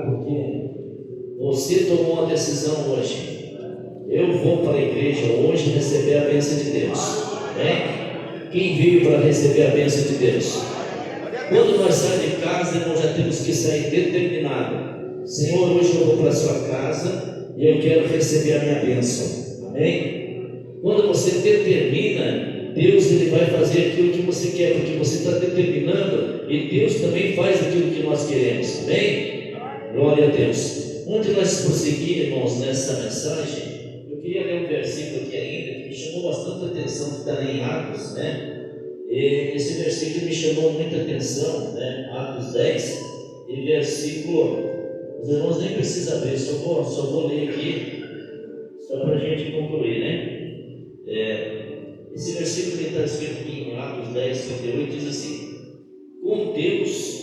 porque você tomou uma decisão hoje. Eu vou para a igreja hoje receber a bênção de Deus. Amém? Quem veio para receber a bênção de Deus? Quando nós saímos de casa, irmão, já temos que sair determinado. Senhor, hoje eu vou para a sua casa e eu quero receber a minha bênção. Amém? Quando você determina, Deus ele vai fazer aquilo que você quer, porque você está determinando, e Deus também faz aquilo que nós queremos. Amém? Glória a Deus. Antes de nós prosseguir, irmãos, nessa mensagem, eu queria ler um versículo aqui ainda, que me chamou bastante atenção, que está em Atos, né? E esse versículo me chamou muita atenção, né? Atos 10, e versículo, os irmãos nem precisam ver, só vou ler aqui, só para a gente concluir, né? Esse versículo que está escrito aqui em Atos 10, 38, diz assim: com Deus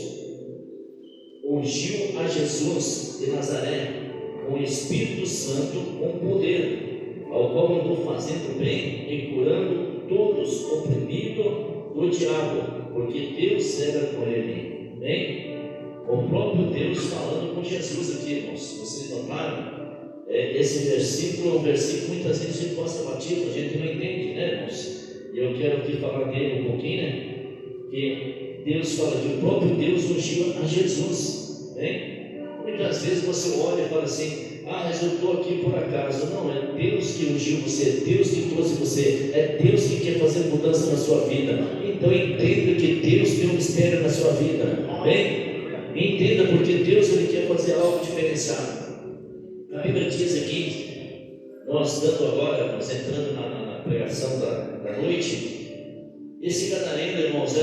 ungiu a Jesus de Nazaré com o Espírito Santo, com poder, ao qual andou fazendo bem e curando todos oprimidos do diabo, porque Deus era com ele. Amém? O próprio Deus falando com Jesus aqui, irmãos. Vocês notaram? Esse versículo é um versículo que muitas vezes a gente passa batido, a gente não entende, né, irmãos? E eu quero aqui falar dele um pouquinho, né? Que Deus fala que o próprio Deus ungiu a Jesus. Amém? Muitas vezes você olha e fala assim: ah, mas eu estou aqui por acaso. Não, é Deus que ungiu você, é Deus que trouxe você, é Deus que quer fazer mudança na sua vida. Então entenda que Deus tem um mistério na sua vida. Amém? Entenda, porque Deus ele quer fazer algo diferenciado. A Bíblia diz aqui, nós estando agora, nós entrando na pregação da noite, esse gadareno, irmãos,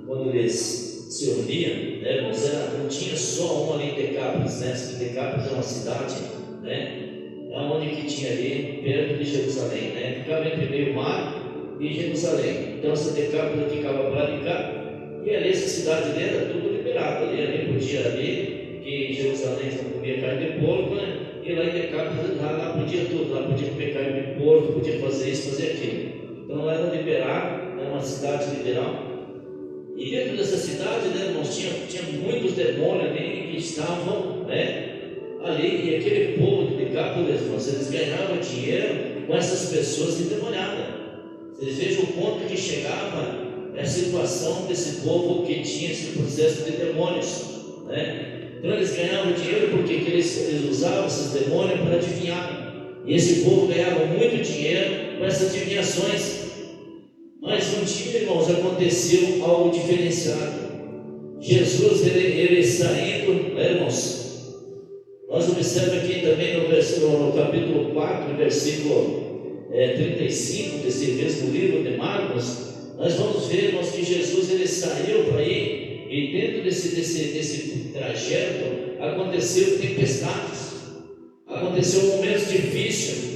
quando eles se reuniam, né, irmãos, não tinha só uma ali em Decápolis, né? Decápolis é uma cidade, né? É onde que tinha ali, perto de Jerusalém, né? Ficava entre meio mar e Jerusalém. Então essa Decápolis ficava para lá de cá, e ali essa cidade ali era tudo liberado, ali podia ali, que em Jerusalém não comia carne de porco, né? E lá em Decápolis lá podia tudo, lá podia comer carne de porco, podia fazer isso, fazer aquilo. Então era liberado, era uma cidade liberal. E dentro dessa cidade, né, irmãos, tinha muitos demônios ali que estavam, né, ali, e aquele povo de Decápolis, irmãos, eles ganhavam dinheiro com essas pessoas endemoniadas. Vocês vejam o ponto que chegava a situação desse povo que tinha esse processo de demônios, né? Então eles ganhavam dinheiro porque eles usavam esses demônios para adivinhar, e esse povo ganhava muito dinheiro com essas adivinhações. Mas um dia, irmãos, aconteceu algo diferenciado. Jesus, ele saindo, né, irmãos? Nós observamos aqui também no capítulo 4, versículo 35 desse mesmo livro de Marcos. Nós vamos ver, irmãos, que Jesus ele saiu para ir, e dentro desse trajeto aconteceu tempestades, aconteceu momentos difíceis.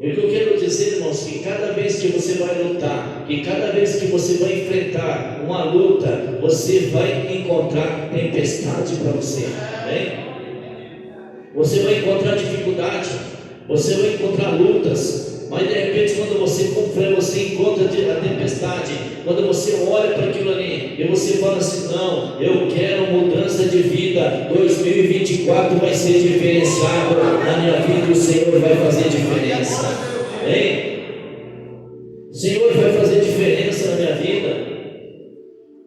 E o que eu quero dizer, irmãos, que cada vez que você vai lutar, que cada vez que você vai enfrentar uma luta, você vai encontrar tempestade para você. Amém? Você vai encontrar dificuldade, você vai encontrar lutas, mas de repente quando você encontra a tempestade, quando você olha para aquilo ali e você fala assim: não, eu quero mudança de vida, 2024 vai ser diferenciado na minha vida, e o Senhor vai fazer diferença. Amém? O Senhor vai fazer diferença na minha vida.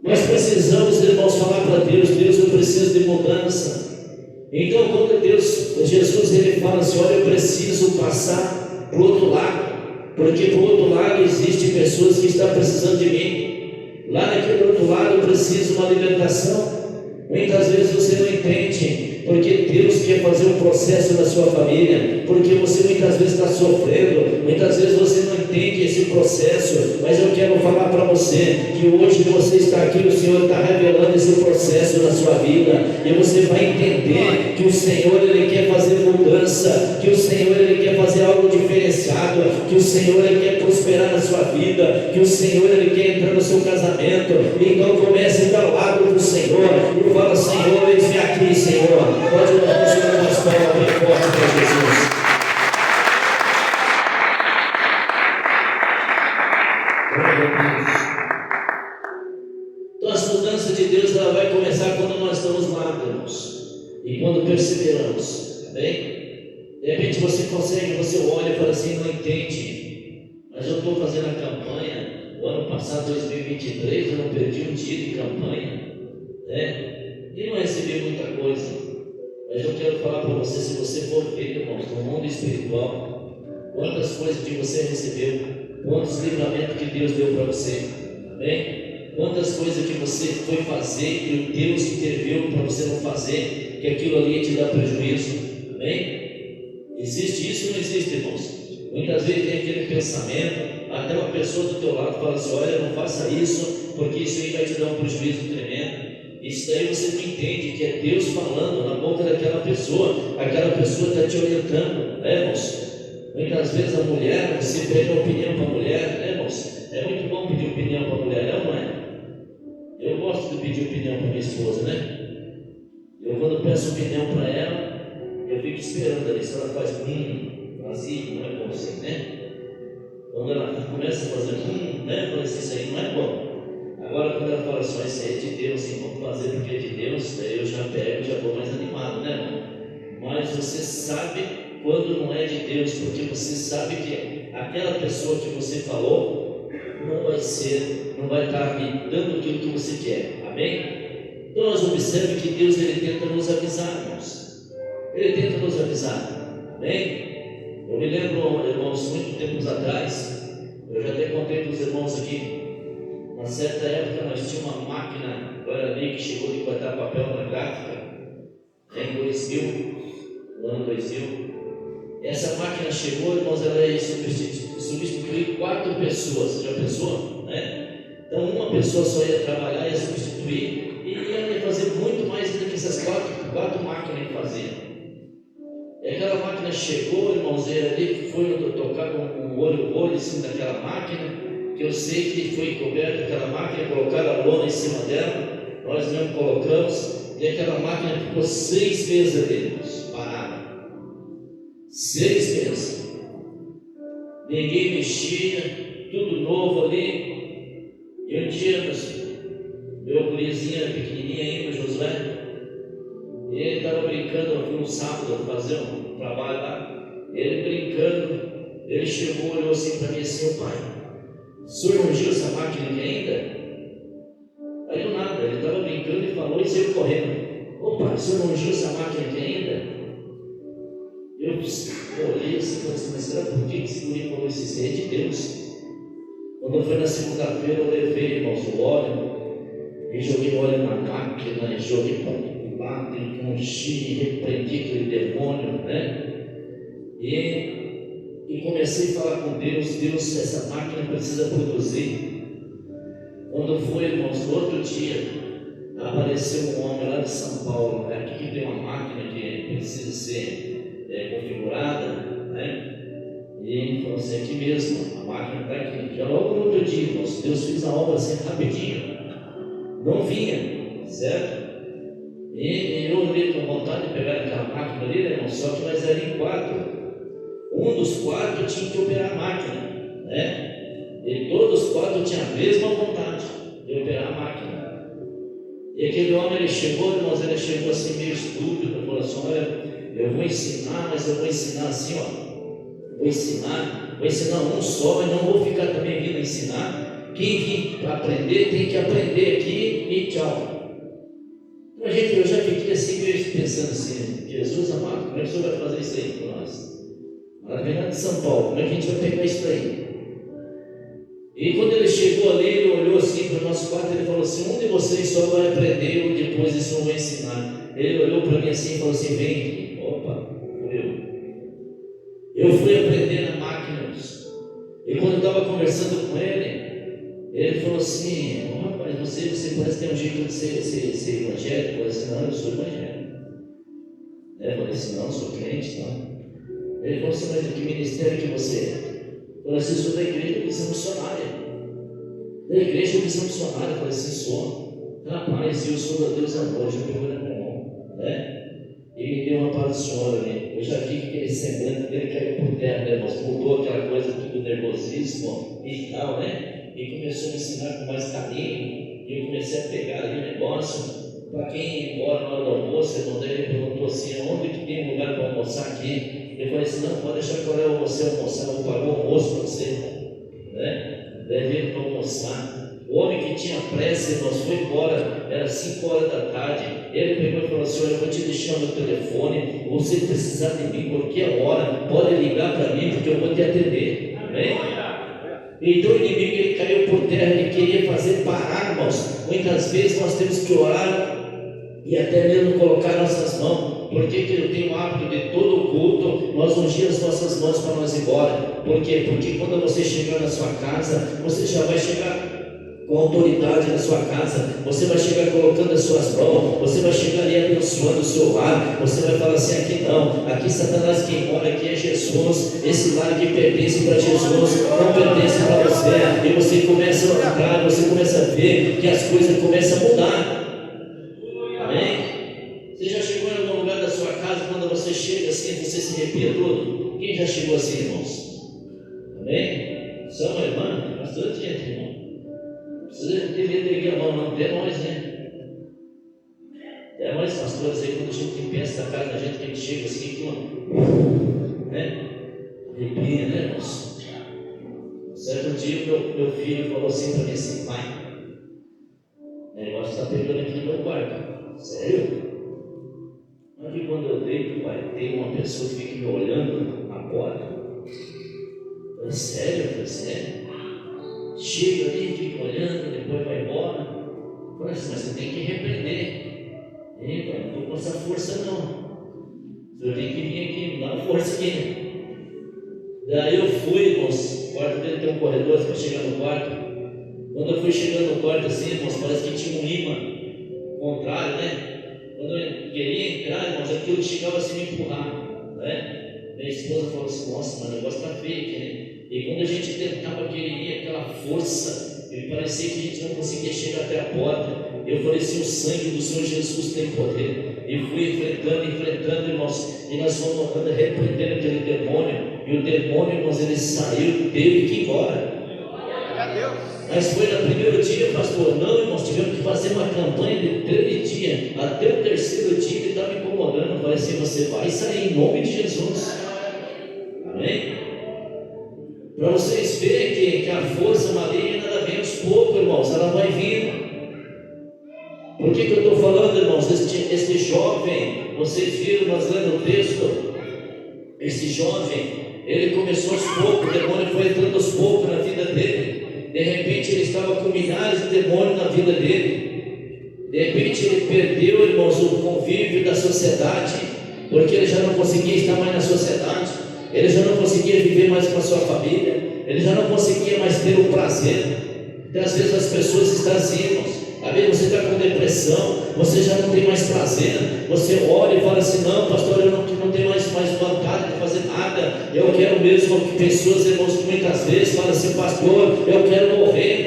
Nós precisamos, irmãos, falar para Deus: Deus, eu preciso de mudança. Então quando Jesus ele fala assim: olha, eu preciso passar para o outro lado, porque para o outro lado existem pessoas que estão precisando de mim. Lá naquele outro lado eu preciso de uma libertação. Muitas vezes você não entende, porque Deus quer fazer um processo na sua família, porque você muitas vezes está sofrendo, muitas vezes você não entende esse processo, mas eu quero falar para você que hoje você está aqui, o Senhor está revelando esse processo na sua vida, e você vai entender que o Senhor ele quer fazer mudança, que o Senhor ele quer fazer algo diferenciado, que o Senhor ele quer prosperar na sua vida, que o Senhor ele quer entrar no seu casamento. Então comece a dar ao lado do Senhor e fala: Senhor, eis-me aqui, Senhor. Pode levar o Senhor uma história bem forte para Jesus. Então as mudanças de Deus ela vai começar quando nós estamos lá, irmãos. E quando perseveramos, amém? De repente você olha e fala assim, não entende, mas eu estou fazendo a campanha, o ano passado, 2023, eu não perdi um dia de campanha, né? E não recebi muita coisa, mas eu quero falar para você, se você for ver, irmãos, no mundo espiritual, quantas coisas que você recebeu, quantos livramentos que Deus deu para você, amém? Quantas coisas que você foi fazer e o Deus interviu para você não fazer, que aquilo ali te dá prejuízo, amém? Existe isso ou não existe, irmãos? Muitas vezes tem aquele pensamento, até uma pessoa do teu lado fala assim, olha, não faça isso, porque isso aí vai te dar um prejuízo tremendo. Isso daí você não entende que é Deus falando na boca daquela pessoa, aquela pessoa está te orientando, né, irmãos? Muitas vezes a mulher, você pede uma opinião para a mulher, né, irmãos? É muito bom pedir opinião para a mulher, não é? Eu gosto de pedir opinião para minha esposa, né? Eu quando peço opinião para ela, eu fico esperando ali, se ela faz vazio, não é bom assim, né? Quando ela começa a fazer né? Eu falo assim, isso aí não é bom. Agora quando ela fala assim, isso aí é de Deus, hein? Vamos fazer porque é de Deus, daí eu já pego e já vou mais animado, né, irmão? Mas você sabe quando não é de Deus, porque você sabe que aquela pessoa que você falou não vai estar me dando aquilo que você quer, amém? Então nós observamos que Deus ele tenta nos avisar, irmãos. Ele tenta nos avisar, amém? Eu me lembro, irmãos, muito tempos atrás, eu já até contei para os irmãos aqui, uma certa época nós tínhamos uma máquina Guarani que chegou de cortar papel na gráfica, em 2000, no ano 2000. Essa máquina chegou, irmãos, ela ia substituir 4 pessoas, você já pensou? Né? Então uma pessoa só ia trabalhar, ia substituir, e ia fazer muito mais do que essas quatro máquinas faziam. E aquela máquina chegou, irmãos, ali foi tocar um olho em cima daquela máquina, que eu sei que foi coberta aquela máquina, colocaram a lona em cima dela, nós mesmo colocamos, e aquela máquina ficou 6 meses ali, irmãos, parada. 6 meses. Ninguém mexia, tudo novo ali. E um dia, meu gurizinho era pequenininho ainda, Josué, e ele estava brincando, eu fui um sábado fazer um trabalho lá, ele brincando, ele chegou, olhou assim para mim assim, pai, o senhor não ungiu essa máquina aqui ainda? Aí do nada, ele estava brincando e falou e saiu correndo. Ô pai, o senhor não ungiu essa máquina aqui ainda? Eu olhei assim e falei assim, mas será por que esse guri falou isso? Isso é de Deus. Quando foi na segunda-feira, eu levei, irmãos, o óleo, e joguei óleo na máquina, e joguei para o lado, e ungi, repreendi aquele demônio, né? E comecei a falar com Deus, Deus, essa máquina precisa produzir. Quando foi, irmãos, no outro dia, apareceu um homem lá de São Paulo, aqui que tem uma máquina que precisa ser configurada, né? E ele falou assim, aqui mesmo, a máquina está aqui. Já logo no outro dia, irmãos, Deus fez a obra assim rapidinho. Não vinha, certo? E eu olhei com vontade de pegar aquela máquina ali, né, irmão? Só que nós éramos em 4. Um dos 4 tinha que operar a máquina, né? E todos os 4 tinham a mesma vontade de operar a máquina. E aquele homem, ele chegou, irmãos, ele chegou assim meio estúpido, ele falou assim, olha, eu vou ensinar, mas eu vou ensinar assim, ó. Vou ensinar um só, mas não vou ficar também vindo ensinar. Quem vir para aprender, tem que aprender aqui e tchau. Então, gente, eu já fiquei assim, meio pensando assim, Jesus amado, como é que o senhor vai fazer isso aí para nós? Lá de São Paulo, como é que a gente vai pegar isso aí? E quando ele chegou ali, ele olhou assim para o nosso quarto, ele falou assim, um de vocês só vai aprender, ou depois isso eu vou ensinar. Ele olhou para mim assim e falou assim, vem aqui. Opa, eu fui aprender na máquina. E quando eu estava conversando com ele falou assim, oh, rapaz, você parece ter um jeito de ser evangélico. Eu falei assim, não, eu sou evangélico. Eu falei assim, não, eu sou crente, não. Ele falou assim, mas que ministério que você é? Eu falei assim, sou da igreja de visão missionária. Da igreja de visão missionária. Eu falei assim, sou. Rapaz, eu sou da Deus Amor, já pegou na minha mão, né? E me deu uma para o senhor ali. Eu já vi que aquele semblante dele caiu por terra, né, irmãos? Mudou aquela coisa do nervosismo e tal, né? E começou a me ensinar com mais carinho. E eu comecei a pegar ali o negócio. Para quem ia embora na hora do almoço, irmão, daí ele perguntou assim: onde que tem um lugar para almoçar aqui? Eu falei assim: não, pode deixar que eu levo você almoçar, eu vou pagar o almoço para você, né? Levei ele para almoçar. O homem que tinha pressa, irmãos, foi embora, era 5 horas da tarde. Ele pegou e falou assim: olha, eu vou te deixar meu telefone, você precisar de mim qualquer hora, pode ligar para mim, porque eu vou te atender. Amém? Então o inimigo, ele caiu por terra, ele queria fazer parar, irmãos. Muitas vezes nós temos que orar e até mesmo colocar nossas mãos. Porque que eu tenho o hábito de todo o culto nós ungir as nossas mãos para nós ir embora? Por quê? Porque quando você chegar na sua casa, você já vai chegar com autoridade na sua casa, você vai chegar colocando as suas mãos, você vai chegar ali abençoando o seu lar, você vai falar assim: aqui não, aqui Satanás, quem mora aqui é Jesus, esse lar que pertence para Jesus, não pertence para você. E você começa a entrar, você começa a ver que as coisas começam a mudar. Amém? Você já chegou em algum lugar da sua casa, quando você chega assim, você se arrepia todo? Quem já chegou assim, irmãos? Amém? Só uma irmã, bastante gente, irmão. Precisa ter medo de erguer a mão, não, até nós, né? Até nós, pastores, aí, quando a gente pensa na casa da gente, que a gente chega assim, que uma, né? Arrepia, né, irmãos? Certo dia, meu filho falou assim para mim assim: pai, o negócio está pegando aqui no meu quarto. Sério? Aqui quando eu deito, pai, tem uma pessoa que fica me olhando na porta. Eu falei: sério? Eu falei: sério? Chega ali, fica olhando, depois vai embora. Eu falei assim: mas você tem que repreender. Pai, não estou com essa força não. Você tem que vir aqui, me dá uma força aqui. Daí eu fui, irmãos, o quarto dele tem um corredor para chegar no quarto. Quando eu fui chegando no quarto assim, irmãos, parece que tinha um imã contrário, né? Quando eu queria entrar, irmãos, aquilo chegava assim a me empurrar, né? Minha esposa falou assim: nossa, mas o negócio está feio aqui, né? E quando a gente tentava querer aquela força, me parecia que a gente não conseguia chegar até a porta. Eu falei assim: o sangue do Senhor Jesus tem poder. E fui enfrentando, irmãos, e nós fomos repreendendo aquele demônio. E o demônio, irmãos, ele saiu, teve que ir embora. Mas foi no primeiro dia, pastor? Não, irmãos, tivemos que fazer uma campanha de 3 dias. Até o terceiro dia ele estava me incomodando. Eu falei assim: você vai sair em nome de Jesus. Amém? Para vocês verem que a força maligna ela vem aos poucos, irmãos, ela vai vindo. Por que eu estou falando, irmãos? Este jovem, vocês viram nós lendo o texto, este jovem, ele começou aos poucos, o demônio foi entrando aos poucos na vida dele. De repente ele estava com milhares de demônios na vida dele. De repente ele perdeu, irmãos, o convívio da sociedade, porque ele já não conseguia estar mais na sociedade. Ele já não conseguia viver mais com a sua família. Ele já não conseguia mais ter o prazer. Então, às vezes as pessoas estão assim, irmãos. Às vezes você está com depressão, você já não tem mais prazer. Você olha e fala assim: não, pastor, eu não tenho mais vontade de fazer nada. Eu quero mesmo que pessoas, irmãos, que muitas vezes falam assim: pastor, eu quero morrer.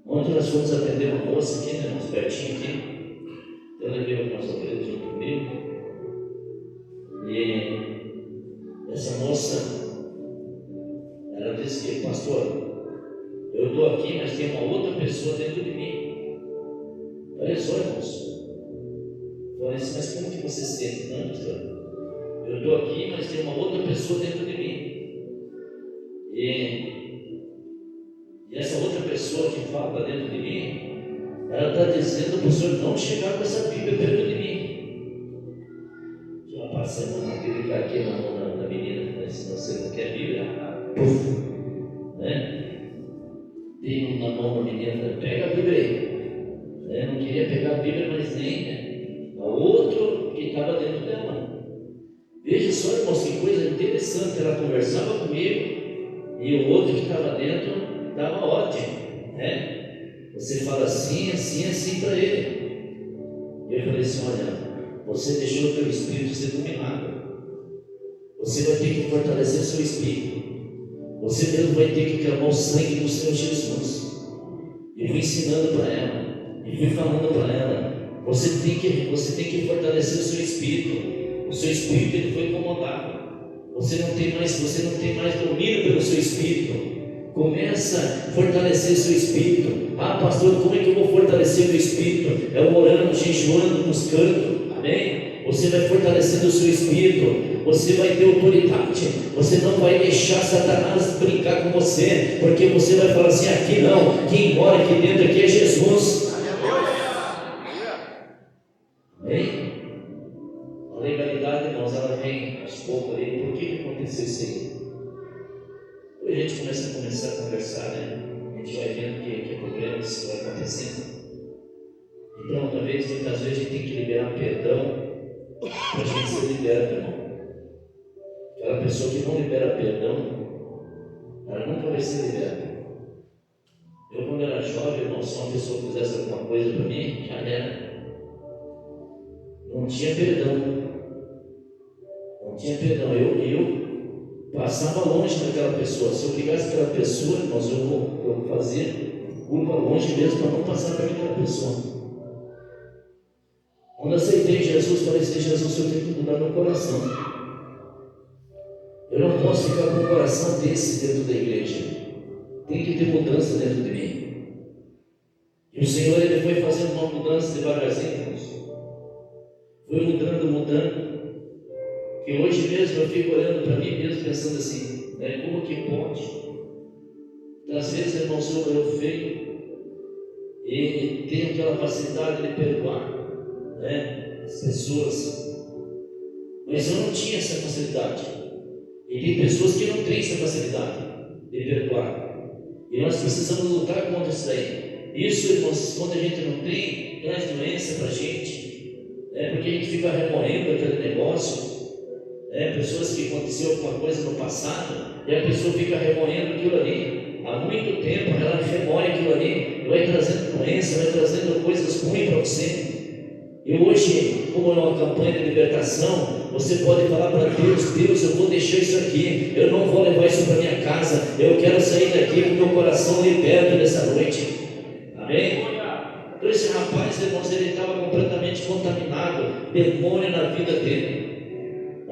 Ontem nós fomos atender uma moça aqui, né, irmãos, pertinho aqui. Eu levei algumas ovelhas junto comigo. E essa moça, ela disse que: pastor, eu estou aqui, mas tem uma outra pessoa dentro de mim. Olha só, irmãos. Eu falei assim: mas como que você se sente? Não, pastor, eu estou aqui, mas tem uma outra pessoa dentro de mim. E essa outra pessoa que fala dentro de mim, ela está dizendo para o senhor não chegar com essa Bíblia perto de mim. Passando uma Bíblia aqui na mão da menina, né? Se você não quer Bíblia, puf, né? Dei na mão da menina, pega a Bíblia aí. Né? Não queria pegar a Bíblia, mas nem, né? O outro que estava dentro dela. Veja só, irmãos, que coisa interessante. Ela conversava comigo e o outro que estava dentro dava ordem, né? Você fala assim, assim, assim para ele. E eu falei assim: olha, você deixou o teu espírito ser dominado. Você vai ter que fortalecer o seu espírito. Você mesmo vai ter que clamar o sangue do Senhor Jesus. E fui ensinando para ela, e fui falando para ela: você tem que fortalecer o seu espírito. O seu espírito ele foi incomodado. Você não tem mais domínio pelo seu espírito. Começa a fortalecer seu espírito. Ah, pastor, como é que eu vou fortalecer meu espírito? É orando, jejuando, buscando. Amém? Você vai fortalecendo o seu espírito. Você vai ter autoridade. Você não vai deixar Satanás brincar com você, porque você vai falar assim: aqui não, quem mora aqui dentro aqui é Jesus. Amém? A legalidade, irmãos, ela vem aos poucos ali. Por que aconteceu isso aí? A gente começa a conversar, né? A gente vai vendo que problemas vão acontecendo. Então, muitas vezes a gente tem que liberar perdão para a gente ser liberto, irmão. Aquela pessoa que não libera perdão, ela nunca vai ser liberta. Eu, quando era jovem, irmão, se uma pessoa fizesse alguma coisa para mim, já era. Não tinha perdão. Não tinha perdão. Eu passava longe daquela pessoa. Se eu ligasse aquela pessoa, irmãos, eu fazia curva longe mesmo para não passar para aquela pessoa. Quando aceitei Jesus, falei assim: Jesus, eu tenho que mudar meu coração. Eu não posso ficar com um coração desse dentro da igreja. Tem que ter mudança dentro de mim. E o Senhor, Ele foi fazendo uma mudança devagarzinho, irmãos. Foi mudando. Que hoje mesmo eu fico olhando para mim mesmo, pensando assim, né, como que pode? Às vezes, irmãos, eu feio e tenho aquela facilidade de perdoar, né, as pessoas, mas eu não tinha essa facilidade. E tem pessoas que não têm essa facilidade de perdoar, e nós precisamos lutar contra isso daí. Isso, irmãos, quando a gente não tem, traz doença para a gente, né, porque a gente fica remoendo aquele negócio. Pessoas que aconteceu alguma coisa no passado e a pessoa fica remoendo aquilo ali há muito tempo, ela remoe aquilo ali e vai trazendo doença, vai trazendo coisas ruins para você. E hoje, como é uma campanha de libertação, você pode falar para Deus: Deus, eu vou deixar isso aqui, eu não vou levar isso para minha casa, eu quero sair daqui com meu coração liberto nessa noite. Amém? Então esse rapaz, irmãos, ele estava completamente contaminado, demônio na vida dele.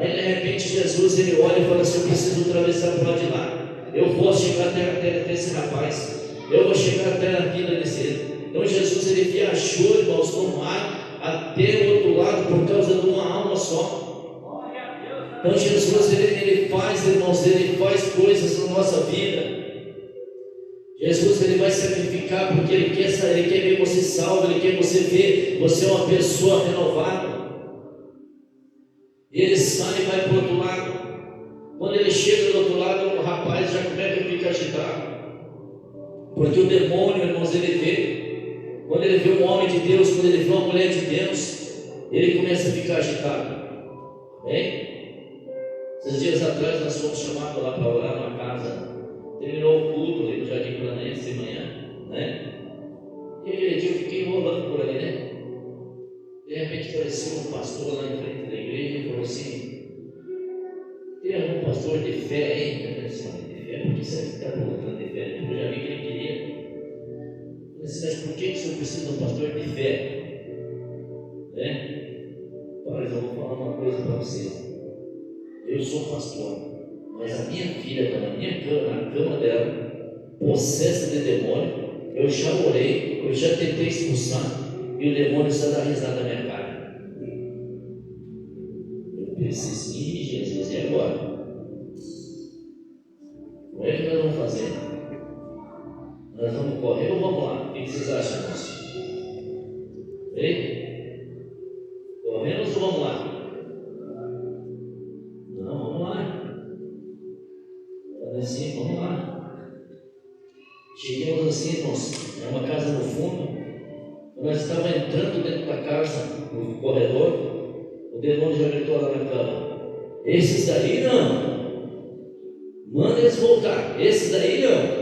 Aí de repente Jesus, ele olha e fala assim: eu preciso atravessar para o lado de lá, eu vou chegar até esse rapaz, eu vou chegar até a vida desse. Então Jesus, ele viajou, irmãos, no mar até o outro lado por causa de uma alma só. Então Jesus, ele faz, irmãos, ele faz coisas na nossa vida. Jesus, ele vai sacrificar porque ele quer ver você salvo, ele quer você ver você é uma pessoa renovada. E ele sai e vai para o outro lado. Quando ele chega do outro lado, o rapaz já começa a ficar agitado, porque o demônio, irmãos, ele vê. Quando ele vê um homem de Deus, quando ele vê uma mulher de Deus, ele começa a ficar agitado. Bem? Esses dias atrás nós fomos chamados lá para orar numa casa. Terminou o culto ali no Jardim Planense de manhã, né? E aquele dia eu fiquei enrolando por ali, né? De repente apareceu um pastor lá em frente da igreja e falou assim: tem algum pastor de fé aí? Eu falei assim: de fé? Por que você está perguntando de fé? Eu já vi que ele queria. Eu falei assim: mas por que o senhor precisa de um pastor de fé? Né? Olha, eu vou falar uma coisa para você. Eu sou pastor, mas a minha filha está na minha cama, na cama dela, possessa de demônio. Eu já orei, eu já tentei expulsar, e o demônio está dando risada na minha cara. Eu pensei assim: Jesus, e agora? Como é que nós vamos fazer? Nós vamos correr ou vamos lá? O que vocês acham, irmãos? Ei? Corremos ou vamos lá? Não, vamos lá. Falei assim: vamos lá. Chegamos assim, irmãos, é uma casa no fundo. Nós estávamos entrando dentro da casa, no corredor, o demônio já gritou lá na cama: esses daí não, manda eles voltar, esses daí não.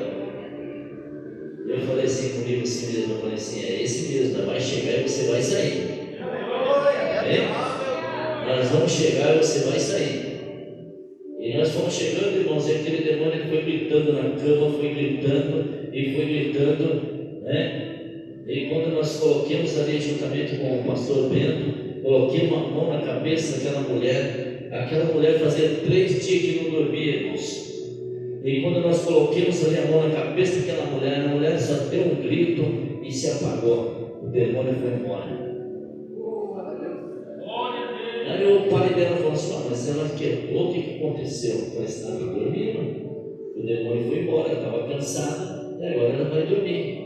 Eu falei assim comigo assim mesmo, eu falei assim: é esse mesmo, vai chegar e você vai sair. Nós vamos chegar e você vai sair. E nós fomos chegando, irmãos, e aquele demônio foi gritando na cama, foi gritando, né? E quando nós colocamos ali juntamente com o pastor Bento, coloquei uma mão na cabeça daquela mulher. Aquela mulher fazia 3 dias que não dormia, irmãos. E quando nós coloquemos ali a mão na cabeça daquela mulher, a mulher só deu um grito e se apagou. O demônio foi embora. Aí o pai dela falou assim: mas ela quietou, o que aconteceu? Eu falei: estava dormindo. O demônio foi embora, ela estava cansada, e agora ela vai dormir.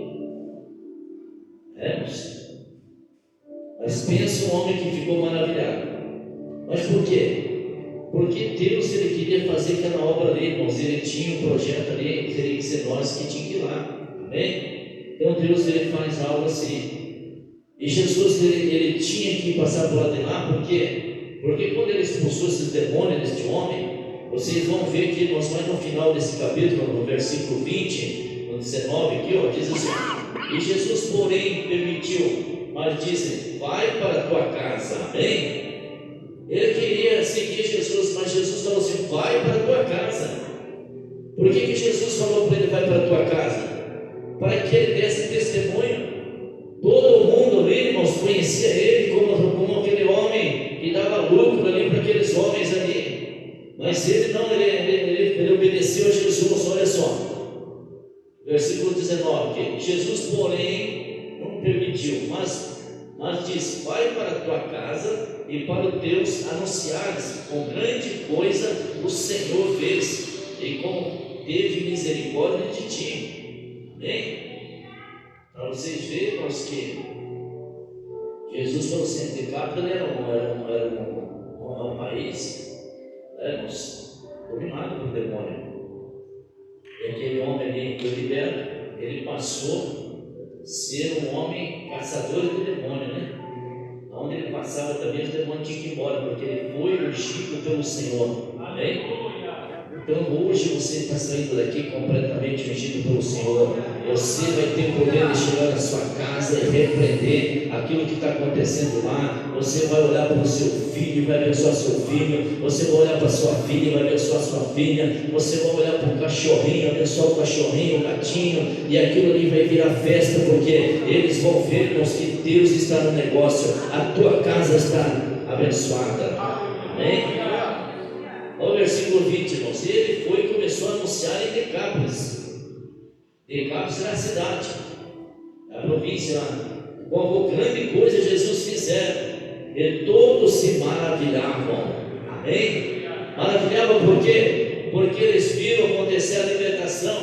Mas pensa um homem que ficou maravilhado. Mas por quê? Porque Deus, ele queria fazer aquela obra ali, irmãos. Ele tinha um projeto ali, teria que ser nós que tinha que ir lá. Amém? Então Deus, ele faz algo assim. E Jesus, ele tinha que passar por lá de lá. Por quê? Porque quando ele expulsou esses demônios deste homem, vocês vão ver que nós mais no final desse capítulo, no versículo 20, no 19 aqui, ó, diz assim: e Jesus, porém, permitiu, mas disse: vai para a tua casa. Amém? Ele queria seguir Jesus, mas Jesus falou assim: vai para a tua casa. Por que Jesus falou para ele: vai para a tua casa? Para que ele desse testemunho. Todo mundo ali, irmãos, conhecia ele como aquele homem que dava lucro ali para aqueles homens ali. Mas ele não, ele obedeceu a Jesus. Olha só, versículo 19: que Jesus, porém, não permitiu, mas disse: vai para a tua casa e para os teus anunciares com grande coisa o Senhor fez, e como teve misericórdia de ti. Amém? Para vocês verem, irmãos, que Jesus falou assim: Decápolis era um país, irmãos, dominado por demônio. E aquele homem ali que eu liberto, ele passou a ser um homem caçador de demônio, né? Onde ele passava também, os demônios tinham que ir embora, porque ele foi ungido pelo Senhor. Amém? Então hoje você está saindo daqui completamente ungido pelo Senhor. Você vai ter o poder de chegar na sua casa e repreender aquilo que está acontecendo lá. Você vai olhar para o seu filho e vai abençoar seu filho. Você vai olhar para a sua filha e vai abençoar sua filha. Você vai olhar para o cachorrinho, abençoar o cachorrinho, o gatinho, e aquilo ali vai virar festa, porque eles vão ver, irmãos, que Deus está no negócio. A tua casa está abençoada. Amém? Olha o versículo 20, irmãos. Ele foi e começou a anunciar em Decápolis. Decápolis era a cidade, a província lá. Qual grande coisa Jesus fizeram. E todos se maravilhavam. Amém? Maravilhavam por quê? Porque eles viram acontecer a libertação.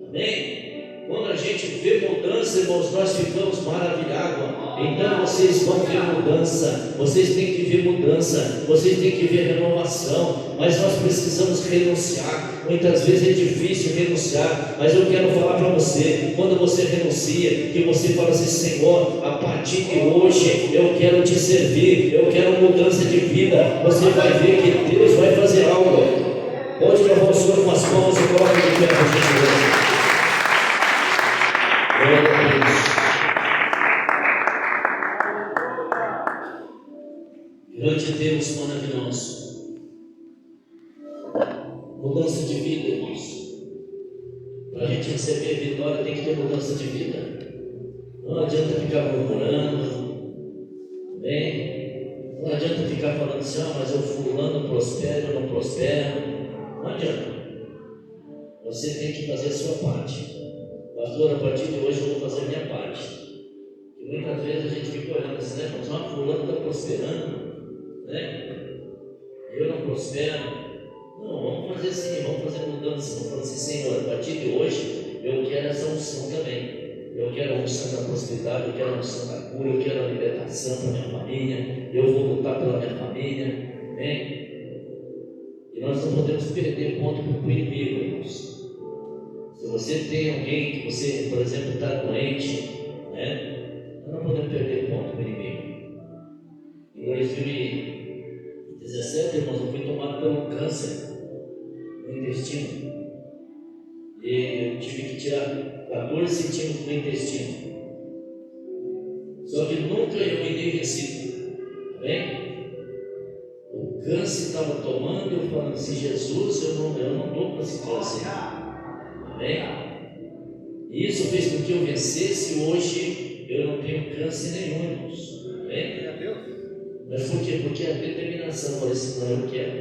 Amém? Quando a gente vê mudança, irmãos, nós ficamos maravilhados. Então vocês vão ver mudança, vocês têm que ver mudança, vocês têm que ver renovação, mas nós precisamos renunciar. Muitas vezes é difícil renunciar, mas eu quero falar para você: quando você renuncia, que você fala assim: Senhor, a partir de hoje eu quero te servir, eu quero mudança de vida, você vai ver que Deus vai fazer algo. Pode levar o Senhor com as palmas e coloque de pé para a gente. Glória a Deus. Grande Deus maravilhoso. Mudança de vida, irmãos. Para a gente receber vitória, tem que ter mudança de vida. Não adianta ficar murmurando, bem? Não adianta ficar falando assim: mas eu fulano prospera, eu não prospero. Não adianta. Você tem que fazer a sua parte. Pastor, a partir de hoje eu vou fazer a minha parte. E muitas vezes a gente fica olhando assim, né? Fulano está prosperando, né? Eu não prospero. Não, vamos fazer assim, vamos fazer mudança. Vamos falar assim: Senhor, a partir de hoje eu quero essa unção também. Eu quero a unção da prosperidade, eu quero a unção da cura, eu quero a libertação para minha família. Eu vou lutar pela minha família, né? E nós não podemos perder ponto para o inimigo, irmãos. Se você tem alguém que você, por exemplo, está doente, né? Nós não podemos perder ponto para o inimigo. Em 2017, irmãos, eu fui tomado por um câncer no intestino. E eu tive que tirar 14 centímetros do intestino. Só que nunca eu me vencido. Amém? O câncer estava tomando, eu falando assim: Jesus, eu não estou com esse câncer. Amém? E isso fez com que eu vencesse. Hoje eu não tenho câncer nenhum, irmãos. Amém? Mas por quê? Porque a determinação, eu falei assim: não, eu quero.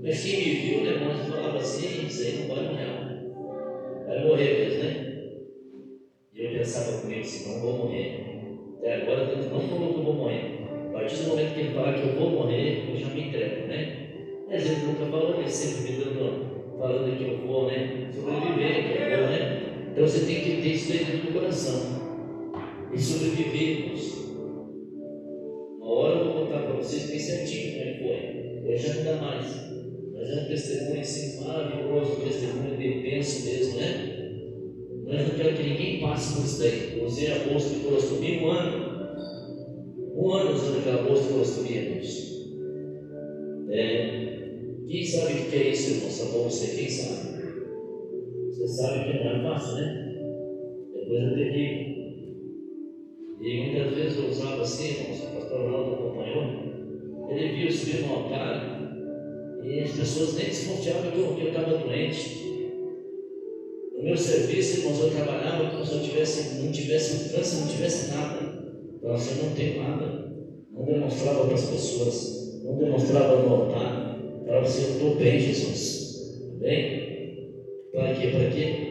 Mas quem me viu, né, irmãos, falava assim: isso aí não vai morrer, não. Vai morrer mesmo, né? E eu pensava comigo assim: não vou morrer. Até agora Deus não falou que eu vou morrer. A partir do momento que Ele falar que eu vou morrer, eu já me entrego, né? Mas Ele nunca falou, Ele sempre me dando, falando que eu vou, né? Sobreviver, que eu vou, né? Então você tem que ter isso dentro do coração. E sobreviver, irmãos. Uma hora eu vou contar para vocês bem certinho como é que foi. Hoje já não dá mais. Mas é um testemunho assim maravilhoso, um testemunho de bênção mesmo, né? Mas não quero que ninguém passe por isso daí. Eu usei a bolsa de colostomia 1 ano. 1 ano usando aquela bolsa de colostomia, irmãos. Quem sabe o que é isso, irmão? Essa bolsa, quem sabe? Você sabe que não é fácil, né? É coisa terrível. E muitas vezes eu usava assim, irmãos, o pastor Ronaldo acompanhou. Ele viu subir no altar e as pessoas nem desconfiavam que eu estava doente. No meu serviço, irmãos, eu trabalhava como se eu não tivesse câncer, não tivesse nada. Então, assim, eu não tenho nada. Não demonstrava para as pessoas, não demonstrava no altar. Falava assim: eu estou bem, Jesus. Bem? Para quê? Para quê?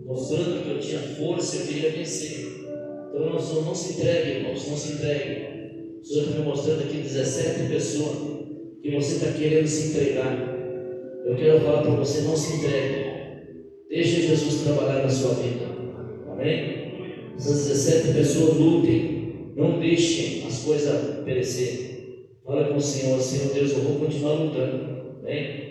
Mostrando que eu tinha força, eu queria vencer. Então, não se entregue, irmãos, não se entregue. O Senhor está me mostrando aqui 17 pessoas que você está querendo se entregar. Eu quero falar para você: não se entregue. Deixe Jesus trabalhar na sua vida. Amém? Essas 17 pessoas lutem. Não deixem as coisas perecer. Fala com o Senhor: Senhor Deus, eu vou continuar lutando. Amém?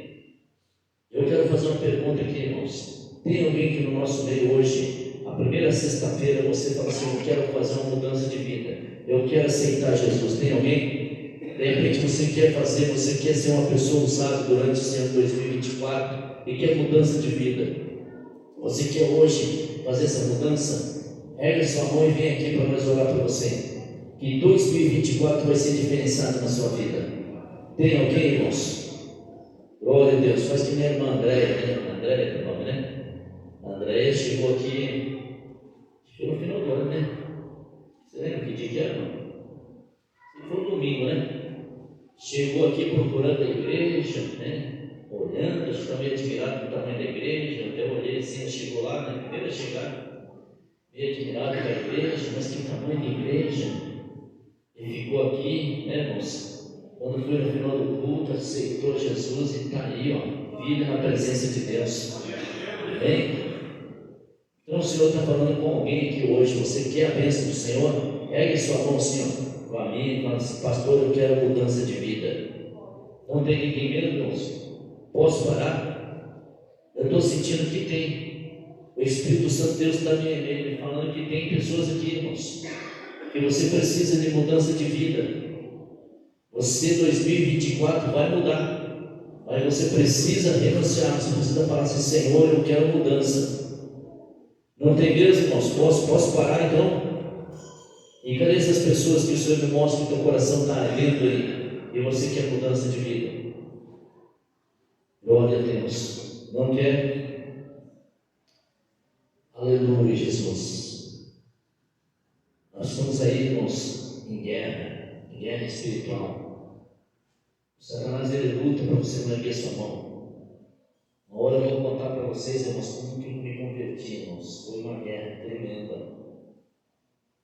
Eu quero fazer uma pergunta aqui, irmãos. Tem alguém que no nosso meio hoje, a primeira sexta-feira, você fala assim: eu quero fazer uma mudança de vida. Eu quero aceitar Jesus. Tem alguém? De repente você quer ser uma pessoa usada durante esse ano 2024 e quer mudança de vida. Você quer hoje fazer essa mudança? Ergue sua mão e vem aqui para nós orar por você. Que 2024 vai ser diferenciado na sua vida. Tem alguém, irmãos? Glória a Deus. Faz que minha irmã Andréia, né? Andréia é o nome, né? A Andréia chegou aqui no final do ano, né? Você lembra que dia que era, irmão? Foi um domingo, né? Chegou aqui procurando a igreja, né? Olhando, acho que estava meio admirado com o tamanho da igreja. Até olhei assim, chegou lá, na primeira chegada, meio admirado com a igreja, mas que tamanho de igreja. Ele ficou aqui, né, irmãos? Quando foi no final do culto, aceitou Jesus e está aí, ó, vive na presença de Deus. Amém? Então o Senhor está falando com alguém aqui hoje. Você quer a bênção do Senhor? Ergue sua mão, Senhor, com a mim e fala assim: pastor, eu quero mudança de vida. Não tem ninguém mesmo, irmãos? Posso parar? Eu estou sentindo que tem. O Espírito Santo de Deus está me falando que tem pessoas aqui, irmãos, que você precisa de mudança de vida. Você 2024 vai mudar, mas você precisa renunciar. Você precisa falar assim: Senhor, eu quero mudança. Não tem mesmo, irmãos? Posso parar então? E cadê essas pessoas que o Senhor me mostra que o teu coração está ardendo aí e você quer mudança de vida? Glória a Deus. Não quer? Aleluia, Jesus. Nós estamos aí, irmãos, em guerra espiritual. O Satanás, ele luta para você não erguer sua mão. Uma hora eu vou contar para vocês, irmãos, como que eu me converti, irmãos. Foi uma guerra tremenda.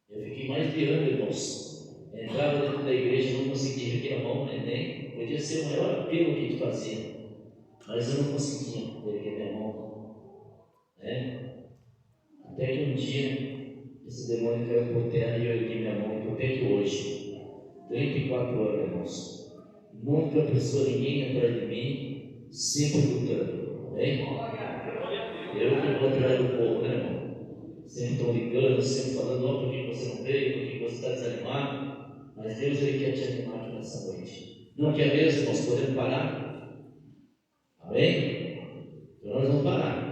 Eu fiquei mais de ano, irmãos. Entrava dentro da igreja, não conseguia erguer a mão, nem podia ser o maior apelo que a gente fazia. Mas eu não conseguia erguer minha mão, né? Até que um dia esse demônio caiu por terra e eu ergui minha mão. E até que hoje, 34 anos, irmãos, nunca precisou ninguém atrás de mim, sempre lutando, amém? Eu que vou atrás do povo, né, irmão? Sempre estão ligando, sempre falando: ó, por que você não veio, por que você está desanimado? Mas Deus, ele quer te animar aqui nessa noite. Não quer mesmo, irmãos? Podemos parar? Amém? Então nós vamos parar.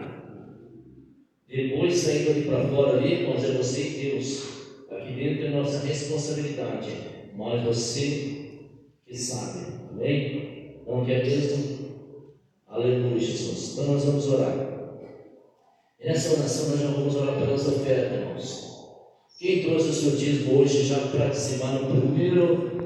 Depois, saindo ali para fora, ali, irmãos, é você e Deus. Aqui dentro é nossa responsabilidade, mas você que sabe. Amém? Não quer mesmo? Aleluia, Jesus. Então nós vamos orar. E nessa oração nós já vamos orar pelas ofertas, irmãos. Quem trouxe o seu dízimo hoje já para dizimar no primeiro